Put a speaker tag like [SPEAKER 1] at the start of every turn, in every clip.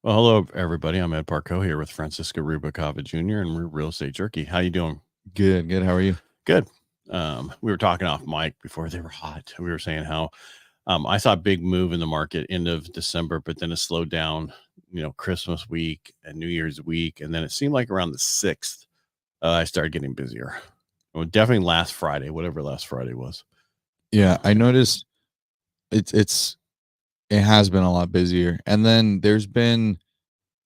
[SPEAKER 1] Well, hello everybody. I'm Ed Parcaut here with Francisco Rubikova Jr. and we're Real Estate Jerky. How you doing?
[SPEAKER 2] Good, good. How are you?
[SPEAKER 1] Good. We were talking off mic before they were hot. We were saying how I saw a big move in the market end of December, but then it slowed down. Christmas week and New Year's week, and then it seemed like around the 6th, I started getting busier. Well, definitely last Friday, whatever last Friday was.
[SPEAKER 2] Yeah, I noticed it has been a lot busier. And then there's been,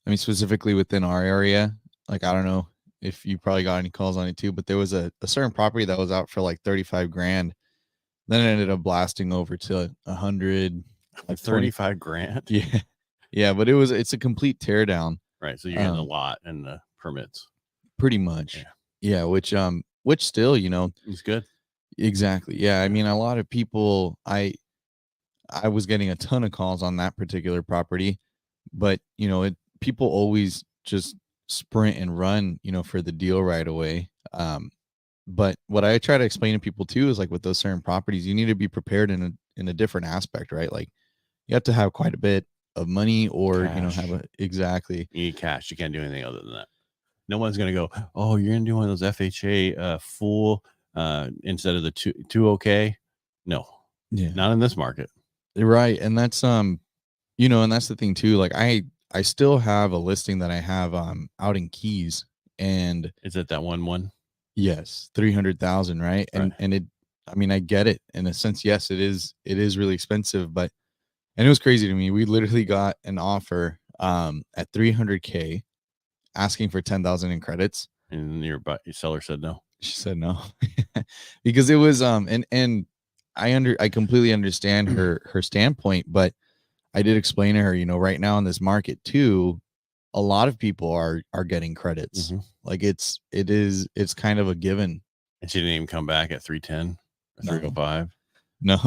[SPEAKER 2] I mean, specifically within our area, like I don't know if you probably got any calls on it too, but there was a certain property that was out for like 35 grand. Then it ended up blasting over to 100, like 20.
[SPEAKER 1] 35 grand.
[SPEAKER 2] Yeah. Yeah, but it's a complete teardown.
[SPEAKER 1] Right. So you're getting a lot and the permits.
[SPEAKER 2] Pretty much. Yeah, which still,
[SPEAKER 1] It's good.
[SPEAKER 2] exactly. Yeah, I mean, a lot of people I was getting a ton of calls on that particular property, but people always just sprint and run, for the deal right away. But what I try to explain to people too is like with those certain properties, you need to be prepared in a different aspect, right? Like you have to have quite a bit of money or
[SPEAKER 1] Cash.
[SPEAKER 2] have exactly.
[SPEAKER 1] You need cash. You can't do anything other than that. No one's going to go, oh, you're going to do one of those FHA full instead of the two okay. No, not in this market.
[SPEAKER 2] Right. And that's and that's the thing too. Like I still have a listing that I have out in Keys, and
[SPEAKER 1] is it that one?
[SPEAKER 2] Yes, 300,000, right? And it, I mean, I get it in a sense. Yes, it is really expensive, but and it was crazy to me. We literally got an offer at 300K asking for 10,000 in credits.
[SPEAKER 1] And your seller said no.
[SPEAKER 2] She said no. Because it was and I completely understand her standpoint, but I did explain to her, right now in this market too, a lot of people are getting credits. Like it's kind of a given.
[SPEAKER 1] And she didn't even come back at 310 or 305.
[SPEAKER 2] No.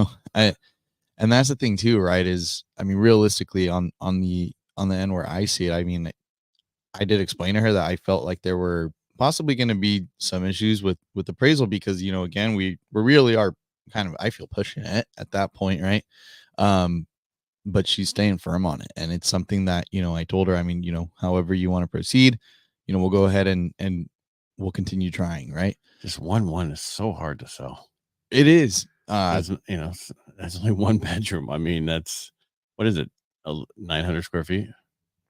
[SPEAKER 2] And that's the thing too, right? Is I mean, realistically on the end where I see it, I mean, I did explain to her that I felt like there were possibly going to be some issues with appraisal because, again, we really are kind of, I feel, pushing it at that point, right? But she's staying firm on it. And it's something that, I told her, I mean, however you want to proceed, we'll go ahead and we'll continue trying, right?
[SPEAKER 1] Just one is so hard to sell.
[SPEAKER 2] It is.
[SPEAKER 1] That's only one bedroom. I mean, that's, what is it? 900 square feet?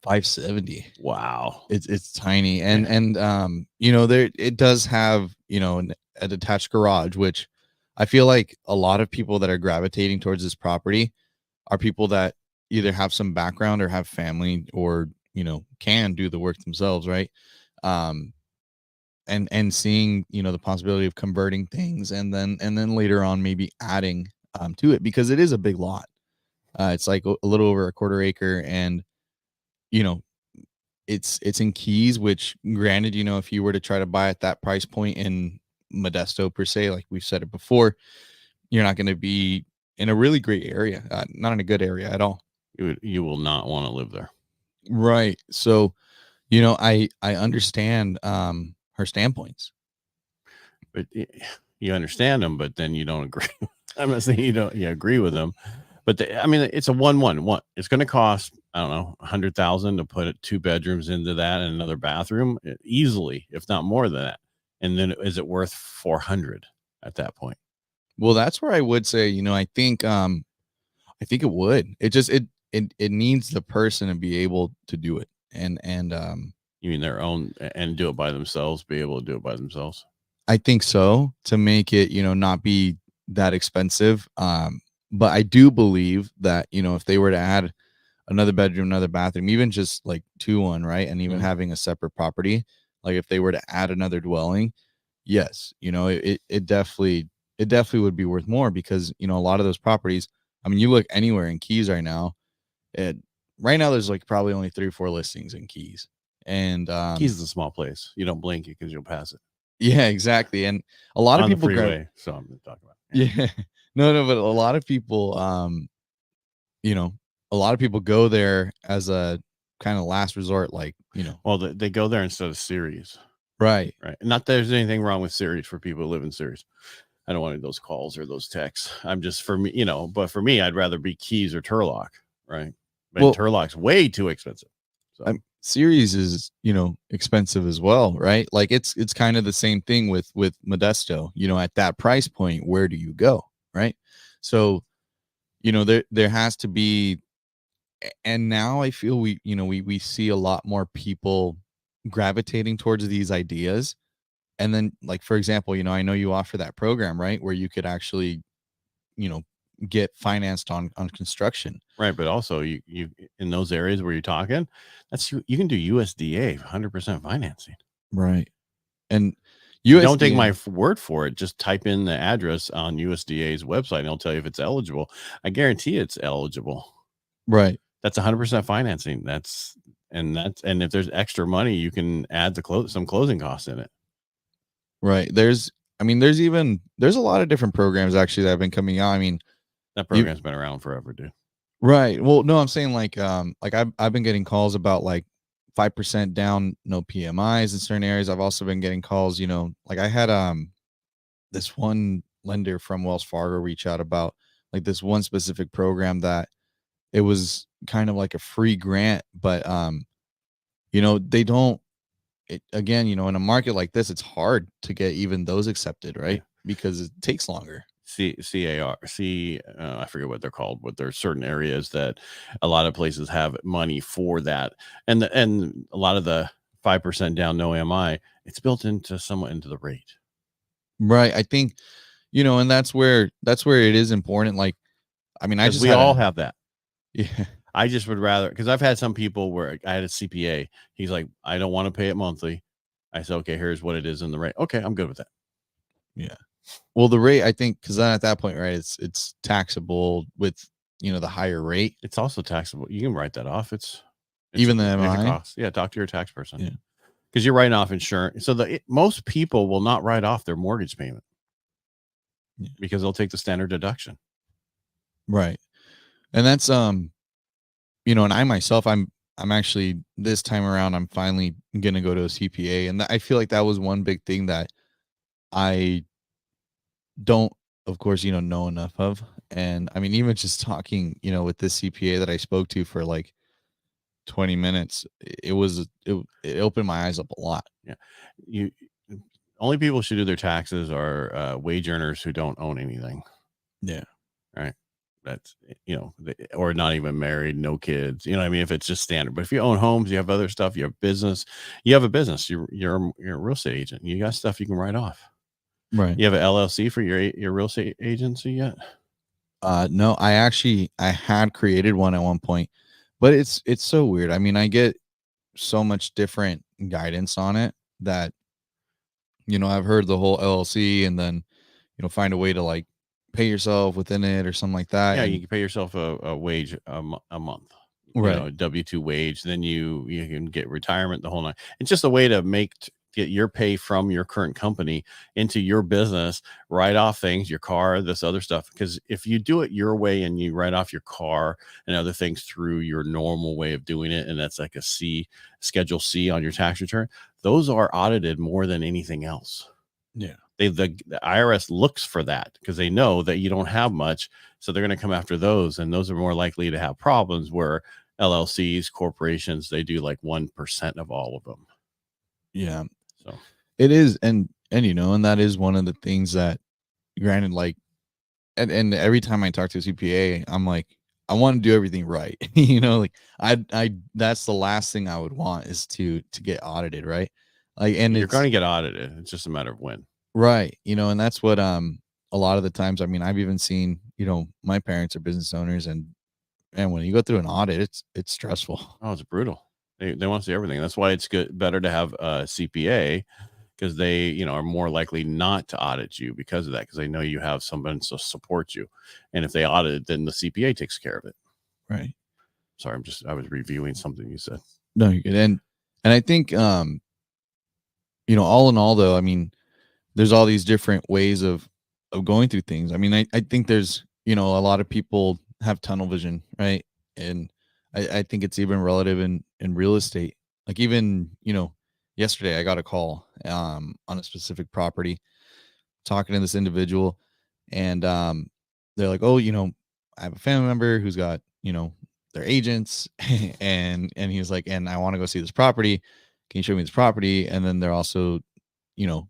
[SPEAKER 2] 570.
[SPEAKER 1] Wow.
[SPEAKER 2] It's tiny. And there, it does have, a detached garage, which I feel like a lot of people that are gravitating towards this property are people that either have some background or have family or, can do the work themselves. Right. And seeing, the possibility of converting things and then later on, maybe adding, to it, because it is a big lot. It's like a little over a quarter acre, and, it's in Keys, which granted, if you were to try to buy at that price point in Modesto per se, like we've said it before, you're not going to be in a really great area, not in a good area at all.
[SPEAKER 1] You will not want to live there.
[SPEAKER 2] Right. So, I understand her standpoints.
[SPEAKER 1] But you understand them, but then you don't agree. I'm not saying you agree with them, but I mean, it's a one. It's going to cost, I don't know, 100,000 to put 2 bedrooms into that and another bathroom easily, if not more than that. And then is it worth 400 at that point?
[SPEAKER 2] Well, that's where I would say, I think it would. It just it needs the person to be able to do it, and
[SPEAKER 1] you mean their own and do it by themselves, be able to do it by themselves.
[SPEAKER 2] I think so, to make it, not be that expensive. But I do believe that, if they were to add another bedroom, another bathroom, even just like 2-1, right? And even having a separate property, like if they were to add another dwelling, yes, it definitely would be worth more, because, a lot of those properties, I mean, you look anywhere in Keys right now, there's like probably only 3 or 4 listings in Keys. And
[SPEAKER 1] Keys is a small place. You don't blink it because you'll pass it.
[SPEAKER 2] Yeah, exactly. And a lot of people
[SPEAKER 1] so I'm going to talk about
[SPEAKER 2] yeah. No, but a lot of people a lot of people go there as a kind of last resort, like,
[SPEAKER 1] well, they go there instead of Ceres.
[SPEAKER 2] Right.
[SPEAKER 1] Not that there's anything wrong with Ceres for people who live in Ceres. I don't want those calls or those texts. I'm just, for me, but for me, I'd rather be Keys or Turlock, right? But Turlock's way too expensive. So
[SPEAKER 2] series is, expensive as well, right? Like it's kind of the same thing with Modesto. At that price point, where do you go, right? So, there has to be, and now I feel we see a lot more people gravitating towards these ideas. And then, like, for example, I know you offer that program, right, where you could actually, you know, get financed on construction.
[SPEAKER 1] right, but also you in those areas where you're talking, you can do USDA 100% financing.
[SPEAKER 2] Right. And
[SPEAKER 1] Don't take my
[SPEAKER 2] USDA,
[SPEAKER 1] word for it. Just type in the address on USDA's website, and it'll tell you if it's eligible. I guarantee it's eligible.
[SPEAKER 2] right.
[SPEAKER 1] That's 100% financing. And if there's extra money, you can add some closing costs in it.
[SPEAKER 2] Right. There's a lot of different programs actually that have been coming out. I mean,
[SPEAKER 1] That program's been around forever, dude.
[SPEAKER 2] right. Well, no, I'm saying like I've been getting calls about like 5% down, no PMIs in certain areas. I've also been getting calls, like I had this one lender from Wells Fargo reach out about like this one specific program that it was kind of like a free grant, but they don't again, in a market like this, it's hard to get even those accepted, right? Because it takes longer.
[SPEAKER 1] I forget what they're called, but there's certain areas that a lot of places have money for that, and a lot of the 5% down, no MI, it's built into somewhat into the rate,
[SPEAKER 2] right? I think, and that's where it is important. Like, I mean,
[SPEAKER 1] we all have that.
[SPEAKER 2] Yeah.
[SPEAKER 1] I just would rather, because I've had some people where I had a CPA. He's like, I don't want to pay it monthly. I said, okay, here's what it is in the rate. Okay, I'm good with that.
[SPEAKER 2] Yeah. Well, the rate, I think, because then at that point, right, it's taxable with the higher rate.
[SPEAKER 1] It's also taxable. You can write that off. It's
[SPEAKER 2] even the MI
[SPEAKER 1] cost. Yeah, talk to your tax person.
[SPEAKER 2] Yeah,
[SPEAKER 1] because you're writing off insurance. So most people will not write off their mortgage payment because they'll take the standard deduction.
[SPEAKER 2] Right, and that's and I myself, I'm actually this time around, I'm finally gonna go to a CPA, and I feel like that was one big thing that I don't, of course, know enough of. And I mean, even just talking, with this CPA that I spoke to for like 20 minutes, it opened my eyes up a lot.
[SPEAKER 1] Yeah. Only people should do their taxes are wage earners who don't own anything.
[SPEAKER 2] Yeah.
[SPEAKER 1] Right. That's, or not even married, no kids. You know what I mean? If it's just standard. But if you own homes, you have other stuff, you have business, you're a real estate agent. You got stuff you can write off.
[SPEAKER 2] Right.
[SPEAKER 1] You have an LLC for your real estate agency yet?
[SPEAKER 2] No, I had created one at one point, but it's so weird. I mean, I get so much different guidance on it that, I've heard the whole LLC and then, find a way to like pay yourself within it or something like that.
[SPEAKER 1] Yeah,
[SPEAKER 2] and
[SPEAKER 1] you can pay yourself a wage a month,
[SPEAKER 2] right.
[SPEAKER 1] W-2 wage. Then you can get retirement, the whole night. It's just a way to get your pay from your current company into your business, write off things, your car, this other stuff. Because if you do it your way and you write off your car and other things through your normal way of doing it, and that's like a Schedule C on your tax return, those are audited more than anything else.
[SPEAKER 2] Yeah.
[SPEAKER 1] The IRS looks for that because they know that you don't have much. So they're going to come after those. And those are more likely to have problems, where LLCs, corporations, they do like 1% of all of them.
[SPEAKER 2] Yeah.
[SPEAKER 1] So
[SPEAKER 2] it is. And that is one of the things that, granted, like, and every time I talk to a CPA, I'm like, I want to do everything right. Like I that's the last thing I would want is to get audited. Right. Like, and
[SPEAKER 1] you're going to get audited. It's just a matter of when.
[SPEAKER 2] Right. And that's what a lot of the times, I mean, I've even seen, my parents are business owners, and when you go through an audit, it's stressful.
[SPEAKER 1] Oh, it's brutal. They want to see everything. That's why it's better to have a CPA, because they, are more likely not to audit you because of that, because they know you have someone to support you. And if they audit it, then the CPA takes care of it.
[SPEAKER 2] Right.
[SPEAKER 1] Sorry, I was reviewing something you said.
[SPEAKER 2] No, you're good. And I think, all in all, though, I mean, there's all these different ways of going through things. I mean, I think there's, a lot of people have tunnel vision, right? And I think it's even relative in real estate. Like, even, yesterday I got a call on a specific property, talking to this individual, and they're like, oh, I have a family member who's got, their agents, and he was like, and I want to go see this property. Can you show me this property? And then they're also, you know,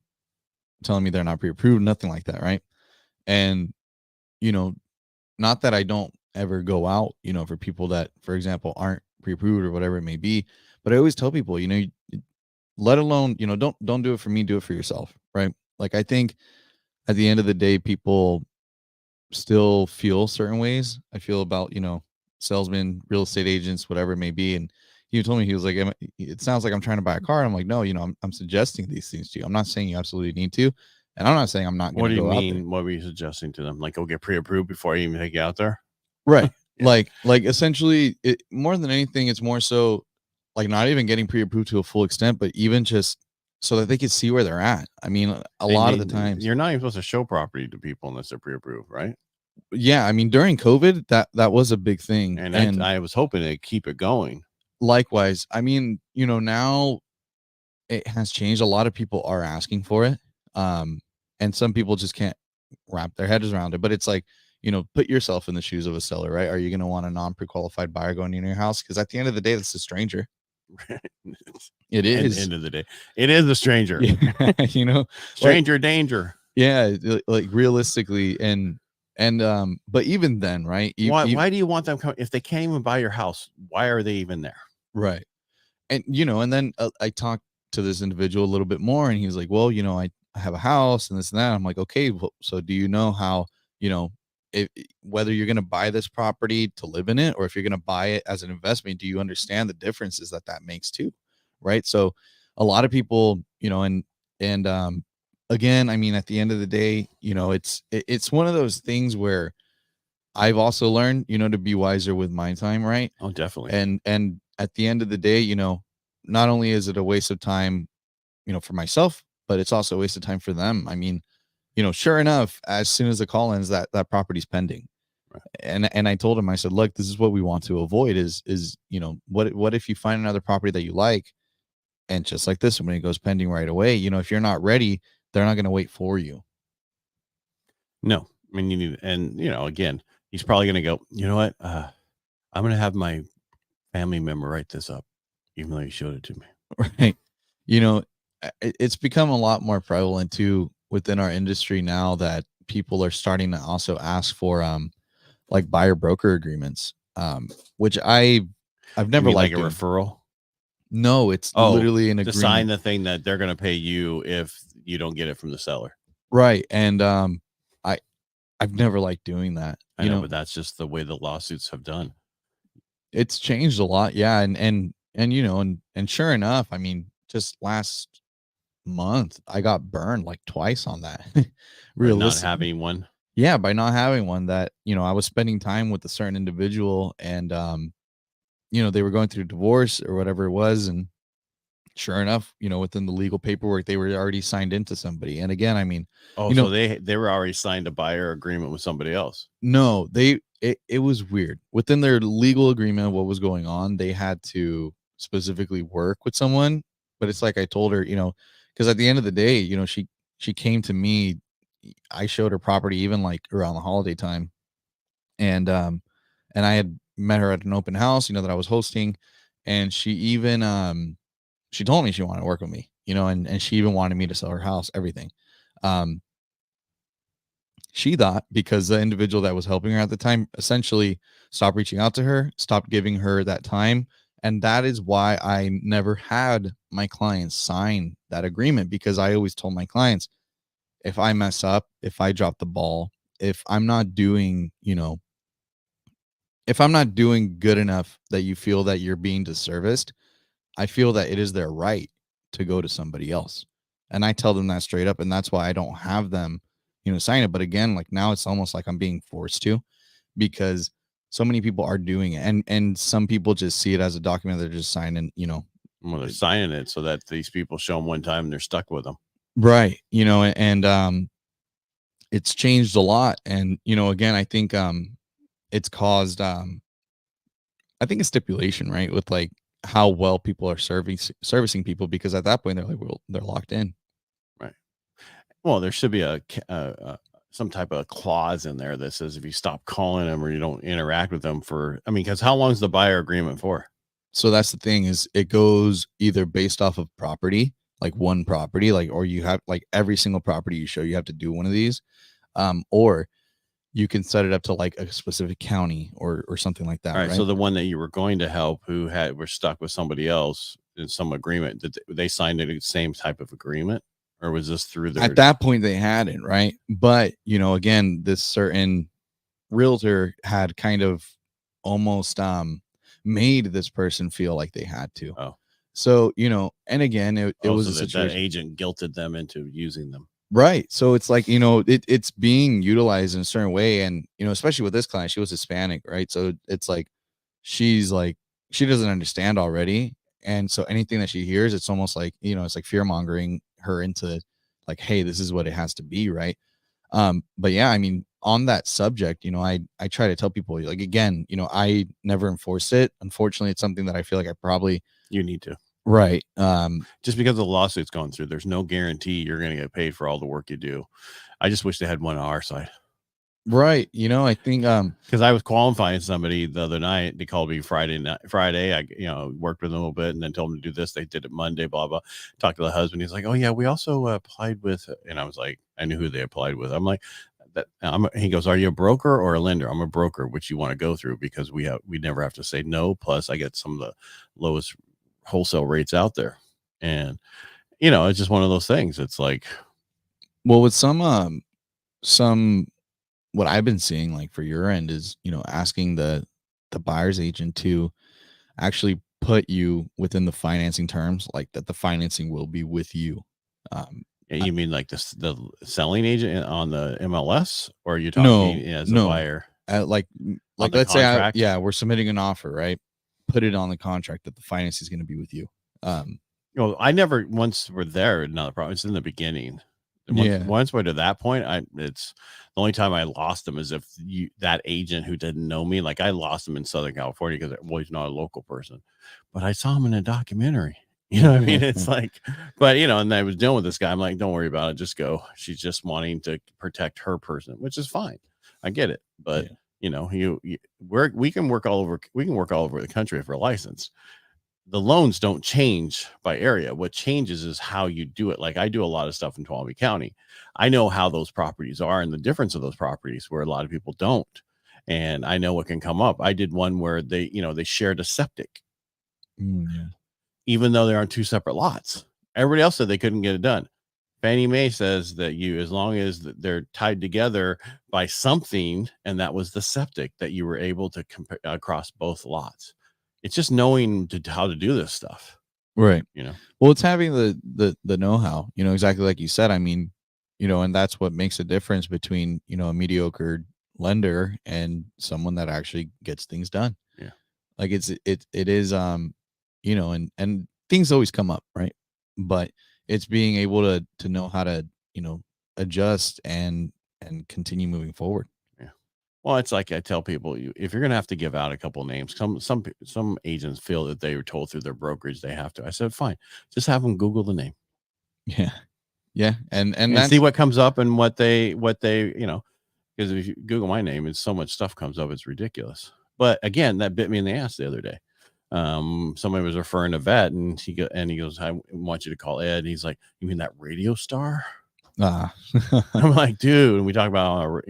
[SPEAKER 2] telling me they're not pre-approved, nothing like that, right? And you know, not that I don't ever go out, you know, for people that, for example, aren't pre-approved or whatever it may be, but I always tell people, you know, let alone, you know, don't do it for me, do it for yourself, right? Like I think at the end of the day, people still feel certain ways. I feel about, you know, salesmen, real estate agents, whatever it may be. And he told me, he was like, it sounds like I'm trying to buy a car. I'm like, no, you know, I'm suggesting these things to you. I'm not saying you absolutely need to. And I'm not saying I'm not going
[SPEAKER 1] What
[SPEAKER 2] to
[SPEAKER 1] do you
[SPEAKER 2] go out there.
[SPEAKER 1] mean? What were you suggesting to them? Like, go get pre-approved before I even take you out there?
[SPEAKER 2] Right.
[SPEAKER 1] Yeah.
[SPEAKER 2] Like essentially it, more than anything, it's more so like not even getting pre-approved to a full extent, but even just so that they can see where they're at. I mean, a lot of the times
[SPEAKER 1] you're not even supposed to show property to people unless they're pre-approved, right?
[SPEAKER 2] yeah, I mean, during COVID, that was a big thing.
[SPEAKER 1] And I was hoping to keep it going.
[SPEAKER 2] Likewise, I mean, you know, now it has changed. A lot of people are asking for it. And some people just can't wrap their heads around it. But it's like, you know, put yourself in the shoes of a seller, right? Are you going to want a non-pre-qualified buyer going in your house? Because at the end of the day, that's a stranger. It is.
[SPEAKER 1] End of the day, it is a stranger.
[SPEAKER 2] Yeah, you know,
[SPEAKER 1] stranger
[SPEAKER 2] like,
[SPEAKER 1] danger.
[SPEAKER 2] Yeah, like realistically, and but even then, right?
[SPEAKER 1] Why do you want them if they can't even buy your house? Why are they even there?
[SPEAKER 2] Right. And you know, and then I talked to this individual a little bit more, and he was like, well, you know, I have a house and this and that. I'm like, okay, well, so do you know how, you know, whether you're going to buy this property to live in it, or if you're going to buy it as an investment, do you understand the differences that makes too? Right. So a lot of people, you know, and again, I mean, at the end of the day, you know, it's one of those things where I've also learned, you know, to be wiser with my time, right?
[SPEAKER 1] Oh, definitely.
[SPEAKER 2] And at the end of the day, you know, not only is it a waste of time, you know, for myself, but it's also a waste of time for them. I mean, you know, sure enough, as soon as the call ends, that property's pending.
[SPEAKER 1] Right.
[SPEAKER 2] And I told him, I said, look, this is what we want to avoid is, you know, what if you find another property that you like, and just like this, when it goes pending right away, you know, if you're not ready, they're not going to wait for you.
[SPEAKER 1] No, I mean, you need, and you know, again, he's probably going to go, you know what? I'm going to have my family member write this up, even though you showed it to me.
[SPEAKER 2] Right. You know, it's become a lot more prevalent too within our industry now that people are starting to also ask for like buyer broker agreements, which I've never
[SPEAKER 1] like
[SPEAKER 2] liked
[SPEAKER 1] a referral.
[SPEAKER 2] No, it's literally an agreement
[SPEAKER 1] to sign the thing that they're going to pay you if you don't get it from the seller.
[SPEAKER 2] Right. And I've never liked doing that.
[SPEAKER 1] I know, but that's just the way the lawsuits have done.
[SPEAKER 2] It's changed a lot. Yeah. And you know, and sure enough, I mean, just last month I got burned like twice on that.
[SPEAKER 1] Not having one.
[SPEAKER 2] Yeah, by not having one, that, you know, I was spending time with a certain individual, and you know, they were going through divorce or whatever it was, and sure enough, you know, within the legal paperwork, they were already signed into somebody. And again, I mean,
[SPEAKER 1] you know, so they were already signed a buyer agreement with somebody else.
[SPEAKER 2] No, it was weird. Within their legal agreement, what was going on, they had to specifically work with someone. But it's like I told her, you know, because at the end of the day, you know, she came to me. I showed her property even like around the holiday time, and I had met her at an open house, you know, that I was hosting, and she even she told me she wanted to work with me, you know, and she even wanted me to sell her house, everything. She thought because the individual that was helping her at the time essentially stopped reaching out to her, stopped giving her that time. And that is why I never had my clients sign that agreement, because I always told my clients, if I mess up, if I drop the ball, if I'm not doing, you know, if I'm not doing good enough that you feel that you're being disserviced, I feel that it is their right to go to somebody else. And I tell them that straight up. And that's why I don't have them, you know, sign it. But again, like now it's almost like I'm being forced to, because so many people are doing it. And some people just see it as a document. They're just signing, you know.
[SPEAKER 1] Well, they're signing it so that these people show them one time and they're stuck with them.
[SPEAKER 2] Right. You know, and it's changed a lot. And, you know, again, I think it's caused I think a stipulation, right, with like how well people are servicing people, because at that point they're like, well, they're locked in.
[SPEAKER 1] Right. Well, there should be some type of clause in there that says if you stop calling them or you don't interact with them for, I mean, because how long is the buyer agreement for?
[SPEAKER 2] So that's the thing, is it goes either based off of property, like one property, like, or you have like every single property you show, you have to do one of these, or you can set it up to like a specific county or something like that.
[SPEAKER 1] All right.
[SPEAKER 2] Right.
[SPEAKER 1] So the one that you were going to help who were stuck with somebody else in some agreement, did they signed the same type of agreement, or was this through their?
[SPEAKER 2] At that point they had it, right? But again, this certain realtor had kind of almost made this person feel like they had to.
[SPEAKER 1] Oh.
[SPEAKER 2] So, and again, it was
[SPEAKER 1] so
[SPEAKER 2] a situation.
[SPEAKER 1] that agent guilted them into using them.
[SPEAKER 2] Right. So it's like, it's being utilized in a certain way. And, especially with this client, she was Hispanic, right? So it's like, she's like, she doesn't understand already. And so anything that she hears, it's almost like, it's like fear mongering her into like, hey, this is what it has to be. Right. But yeah, I mean, on that subject, I try to tell people, like, again, I never enforce it. Unfortunately, it's something that I feel like
[SPEAKER 1] you need to.
[SPEAKER 2] Right.
[SPEAKER 1] Just because the lawsuit's going through, there's no guarantee you're going to get paid for all the work you do. I just wish they had one on our side.
[SPEAKER 2] Right. I think
[SPEAKER 1] because I was qualifying somebody the other night. They called me Friday. I worked with them a little bit and then told them to do this. They did it Monday, blah blah. Talked to the husband. He's like, oh yeah, we also applied with, and I was like, I knew who they applied with. I'm like, he goes, are you a broker or a lender? I'm a broker, which you want to go through because we never have to say no. Plus I get some of the lowest wholesale rates out there. And it's just one of those things. It's like,
[SPEAKER 2] well, with some what I've been seeing, like for your end, is asking the buyer's agent to actually put you within the financing terms, like that the financing will be with you.
[SPEAKER 1] You mean like the selling agent on the MLS, or are you talking as a buyer?
[SPEAKER 2] Like let's say we're submitting an offer, right? Put it on the contract that the finance is going to be with you.
[SPEAKER 1] I never once were there. Another problem. It's in the beginning. Once we're to that point, it's the only time I lost them is if that agent who didn't know me, like I lost him in Southern California because he's not a local person, but I saw him in a documentary. You know what I mean? It's like, but and I was dealing with this guy. I'm like, don't worry about it. Just go. She's just wanting to protect her person, which is fine. I get it. But we can work all over. We can work all over the country if we're licensed. The loans don't change by area. What changes is how you do it. Like I do a lot of stuff in Tuolumne County. I know how those properties are and the difference of those properties where a lot of people don't. And I know what can come up. I did one where they shared a septic. Even though they're on two separate lots. Everybody else said they couldn't get it done. Fannie Mae says that as long as they're tied together by something, and that was the septic, that you were able to compare across both lots. It's just knowing how to do this stuff.
[SPEAKER 2] Right. Well, it's having the know-how, exactly like you said. I mean, and that's what makes a difference between, a mediocre lender and someone that actually gets things done.
[SPEAKER 1] Yeah.
[SPEAKER 2] Like it is, and things always come up, right? But it's being able to know how to, adjust and continue moving forward.
[SPEAKER 1] Yeah. Well, it's like I tell people, if you're going to have to give out a couple of names, some agents feel that they were told through their brokerage they have to. I said, fine, just have them Google the name.
[SPEAKER 2] Yeah. Yeah. And
[SPEAKER 1] see what comes up and what they, because if you Google my name and so much stuff comes up, it's ridiculous. But again, that bit me in the ass the other day. Somebody was referring to vet and he goes, I want you to call Ed. And he's like, you mean that radio star? I'm like, dude, and we talk about,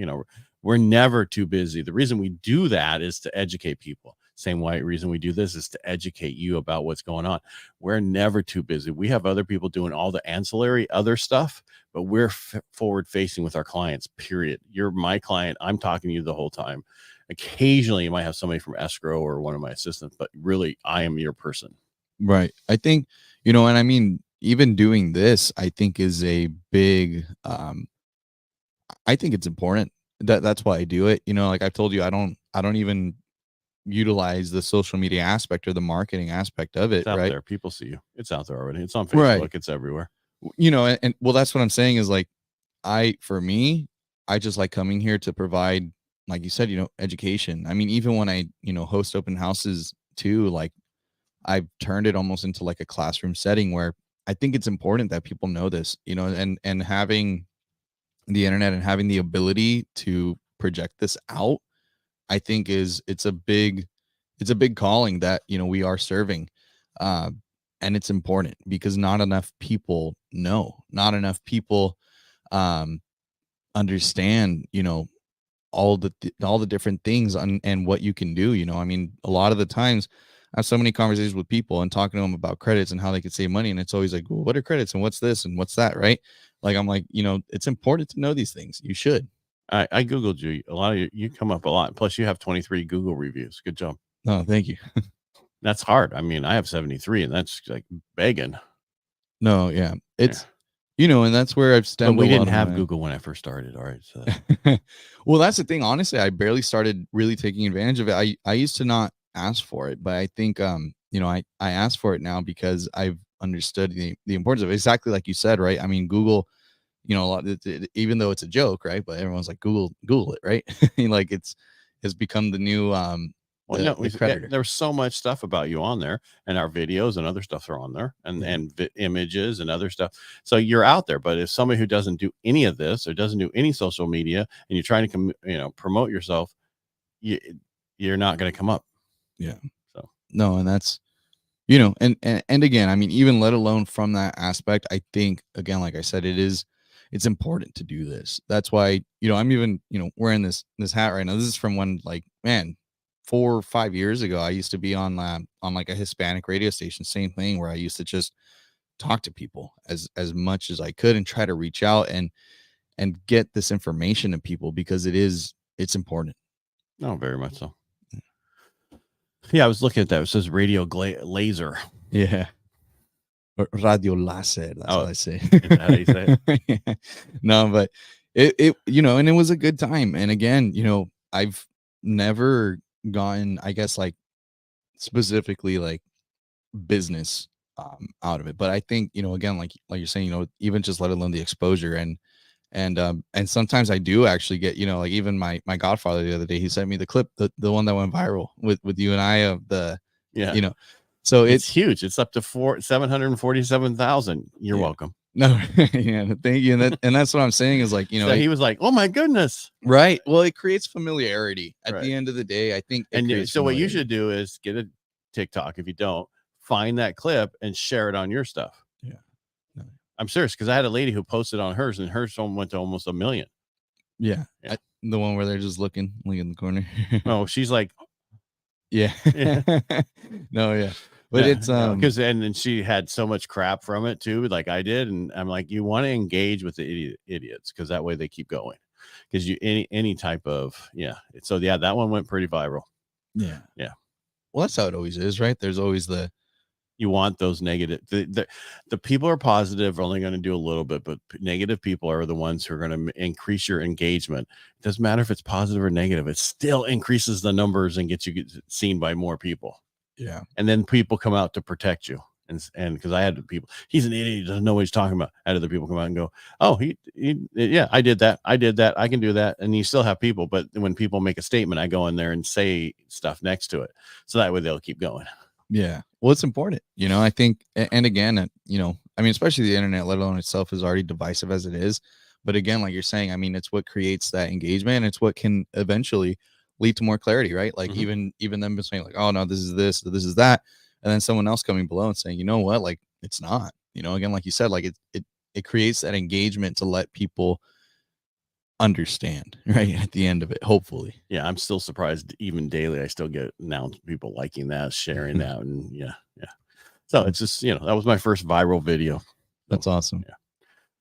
[SPEAKER 1] we're never too busy. The reason we do that is to educate people. Same reason we do this is to educate you about what's going on. We're never too busy. We have other people doing all the ancillary other stuff, but we're forward facing with our clients, period. You're my client. I'm talking to you the whole time. Occasionally you might have somebody from escrow or one of my assistants, but really I am your person.
[SPEAKER 2] Right. I think, and I mean, even doing this, I think is a big, I think it's important. That's why I do it. Like I've told you, I don't even utilize the social media aspect or the marketing aspect of it.
[SPEAKER 1] It's out
[SPEAKER 2] right
[SPEAKER 1] there. People see you. It's out there already. It's on Facebook. Right. It's everywhere.
[SPEAKER 2] And well, that's what I'm saying is like, for me, I just like coming here to provide, like you said, education. I mean, even when I, host open houses too, like I've turned it almost into like a classroom setting where I think it's important that people know this, and having the internet and having the ability to project this out, I think it's a big calling that, you know, we are serving. Uh, and it's important because not enough people know, not enough people um, understand, you know, all the different things and what you can do. You know, I mean, a lot of the times I have so many conversations with people and talking to them about credits and how they could save money. And it's always like, well, what are credits and what's this and what's that? Right. Like, I'm like, you know, it's important to know these things. You should.
[SPEAKER 1] I Googled you. A lot of you come up a lot. Plus, you have 23 Google reviews. Good job.
[SPEAKER 2] No, thank you.
[SPEAKER 1] That's hard. I mean, I have 73, and that's like begging.
[SPEAKER 2] No, yeah. It's, you know, and that's where I've
[SPEAKER 1] But
[SPEAKER 2] stemmed.
[SPEAKER 1] we
[SPEAKER 2] a lot
[SPEAKER 1] didn't
[SPEAKER 2] of
[SPEAKER 1] have
[SPEAKER 2] my-
[SPEAKER 1] Google when I first started. All right. So
[SPEAKER 2] Well, that's the thing. Honestly, I barely started really taking advantage of it. I used to not ask for it, but I think you know, I ask for it now because I've understood the importance of it. Exactly like you said, right? I mean, Google, you know, a lot even though it's a joke, right? But everyone's like, Google it, right? Like it's become the new
[SPEAKER 1] well, no,
[SPEAKER 2] the creditor.
[SPEAKER 1] there's so much stuff about you on there, and our videos and other stuff are on there, and
[SPEAKER 2] Yeah.
[SPEAKER 1] images and other stuff. So you're out there. But if somebody who doesn't do any of this or doesn't do any social media, and you're trying to promote yourself, you're not going to come up.
[SPEAKER 2] Yeah.
[SPEAKER 1] So
[SPEAKER 2] No, and that's, you know, and again, I mean, even let alone from that aspect, I think again, like I said, it's important to do this. That's why, you know, I'm even, you know, wearing this hat right now. This is from when, like, man, 4 or 5 years ago, I used to be on like a Hispanic radio station, same thing, where I used to just talk to people as much as I could and try to reach out and get this information to people because it's important.
[SPEAKER 1] no, very much so. Yeah, I was looking at that. It says radio laser.
[SPEAKER 2] Yeah. Or radio laser, that's what I say.
[SPEAKER 1] Is that how you say it?
[SPEAKER 2] Yeah. No, but it you know, and it was a good time. And again, you know, I've never gotten, I guess, like specifically like business out of it. But I think, you know, again, like you're saying, you know, even just let alone the exposure and sometimes I do actually get, you know, like even my godfather the other day, he sent me the clip, the one that went viral with you and I of the,
[SPEAKER 1] Yeah.
[SPEAKER 2] you know, so
[SPEAKER 1] It's huge. It's up to 747,000. You're welcome.
[SPEAKER 2] No, yeah, thank you. And that's what I'm saying is, like, you know,
[SPEAKER 1] So he was like, "Oh my goodness!"
[SPEAKER 2] right. Well, it creates familiarity at
[SPEAKER 1] Right.
[SPEAKER 2] the end of the day. I think,
[SPEAKER 1] And so what you should do is get a TikTok. If you don't, find that clip and share it on your stuff.
[SPEAKER 2] Yeah, no.
[SPEAKER 1] I'm serious, because I had a lady who posted on hers, and hers went to almost 1 million.
[SPEAKER 2] Yeah, the one where they're just looking in the corner.
[SPEAKER 1] Oh, she's like,
[SPEAKER 2] yeah. No, yeah. But
[SPEAKER 1] yeah,
[SPEAKER 2] it's
[SPEAKER 1] because and then she had so much crap from it too, like I did, and I'm like, you want to engage with the idiots, because that way they keep going. Because you any type of so that one went pretty viral.
[SPEAKER 2] Yeah.
[SPEAKER 1] Well,
[SPEAKER 2] that's how it always is, right? There's always
[SPEAKER 1] you want those negative. The people are positive are only going to do a little bit, but negative people are the ones who are going to increase your engagement. It doesn't matter if it's positive or negative; it still increases the numbers and gets you seen by more people.
[SPEAKER 2] Yeah.
[SPEAKER 1] And then people come out to protect you. And because I had people, he's an idiot, he doesn't know what he's talking about. I had other people come out and go, "Oh, yeah, I did that, I can do that." And you still have people, but when people make a statement, I go in there and say stuff next to it, so that way they'll keep going.
[SPEAKER 2] Yeah. Well, it's important, you know, I think, and again, you know, I mean, especially the internet, let alone itself, is already divisive as it is. But again, like you're saying, I mean, it's what creates that engagement. It's what can eventually lead to more clarity, right? Like even them saying like, "Oh no, this is this, this is that," and then someone else coming below and saying, "You know what? Like, it's not." You know, again, like you said, like it creates that engagement to let people understand, right, at the end of it, hopefully.
[SPEAKER 1] Yeah, I'm still surprised. Even daily, I still get announced people liking that, sharing that, and yeah. So it's just that was my first viral video.
[SPEAKER 2] That's awesome.
[SPEAKER 1] Yeah.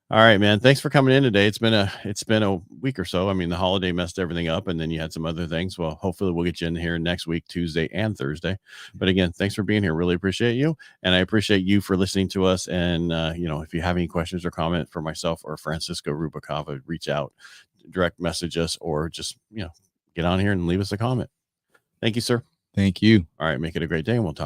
[SPEAKER 1] All right, man. Thanks for coming in today. It's been a week or so. I mean, the holiday messed everything up, and then you had some other things. Well, hopefully we'll get you in here next week, Tuesday and Thursday. But again, thanks for being here. Really appreciate you, and I appreciate you for listening to us. And if you have any questions or comment for myself or Francisco Rubikova, reach out, direct message us, or just get on here and leave us a comment. Thank you, sir.
[SPEAKER 2] Thank you.
[SPEAKER 1] All right, make it a great day, and we'll talk.